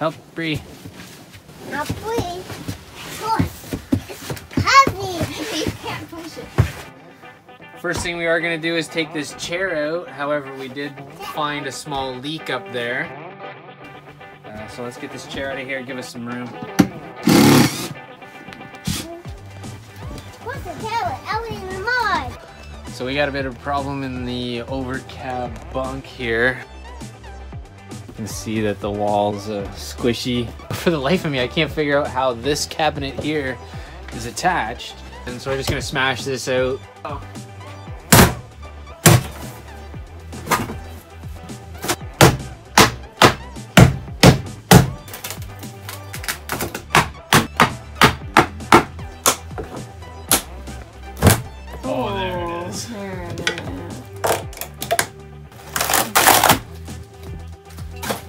Help, Bree. Not Bree. Push. It's heavy. You can't push it. First thing we are going to do is take this chair out. However, we did find a small leak up there. So let's get this chair out of here, give us some room. What's the tail? Out in the mud. So we got a bit of a problem in the over cab bunk here. You can see that the wall's squishy. For the life of me, I can't figure out how this cabinet here is attached. And so we're just gonna smash this out. Oh. Oh, there it is. There it is.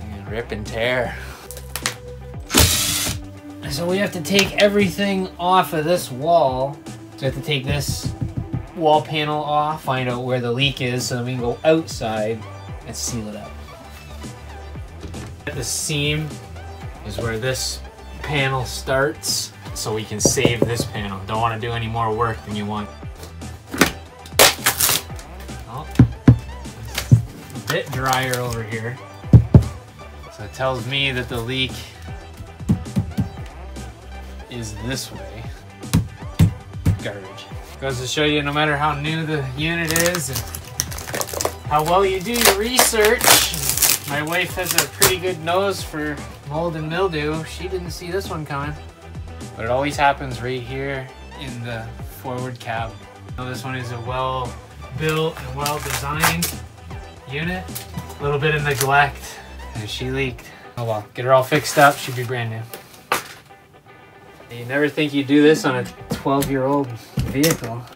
And rip and tear. So we have to take everything off of this wall. So we have to take this wall panel off, find out where the leak is, so then we can go outside and seal it up. The seam is where this panel starts, so we can save this panel. Don't want to do any more work than you want. Oh, it's a bit drier over here. So it tells me that the leak is this way. Garbage. Goes to show you, no matter how new the unit is and how well you do your research. My wife has a pretty good nose for mold and mildew. She didn't see this one coming. But it always happens right here in the forward cab. Now this one is a well-built and well-designed unit. A little bit of neglect and she leaked. Oh well, get her all fixed up, she'd be brand new. You never think you'd do this on a 12-year-old vehicle. Look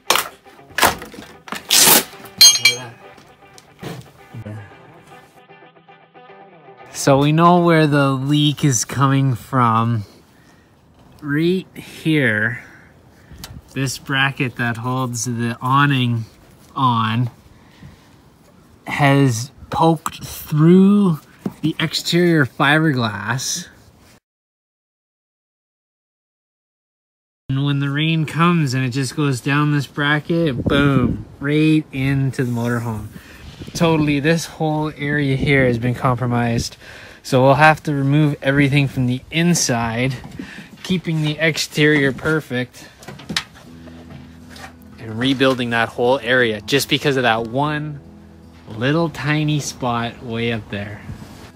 at that. So we know where the leak is coming from. Right here, this bracket that holds the awning on has poked through the exterior fiberglass. And when the rain comes and it just goes down this bracket, boom, right into the motorhome. Totally, this whole area here has been compromised. So we'll have to remove everything from the inside, keeping the exterior perfect, and rebuilding that whole area just because of that one little tiny spot way up there.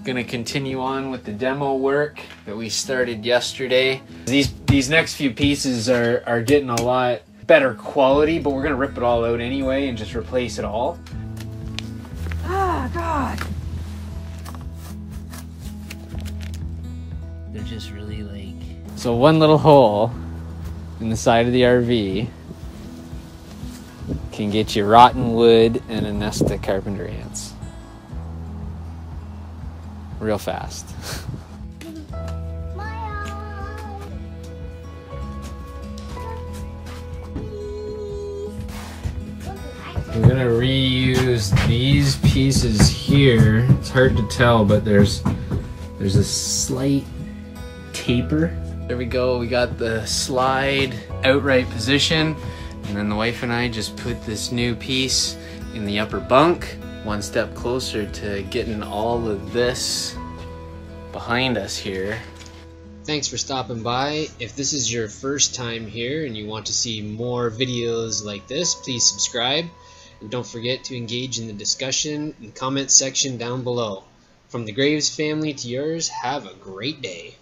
Gonna continue on with the demo work that we started yesterday. These next few pieces are getting a lot better quality, but we're gonna rip it all out anyway and just replace it all. Ah, God. They're just really like... So one little hole in the side of the RV can get you rotten wood and a nest of carpenter ants. Real fast. We're gonna reuse these pieces here. It's hard to tell, but there's a slight taper. There we go, we got the slide outright position, and then the wife and I just put this new piece in the upper bunk. One step closer to getting all of this behind us here. Thanks for stopping by. If this is your first time here and you want to see more videos like this, please subscribe. And don't forget to engage in the discussion in the comment section down below. From the Graves family to yours, have a great day.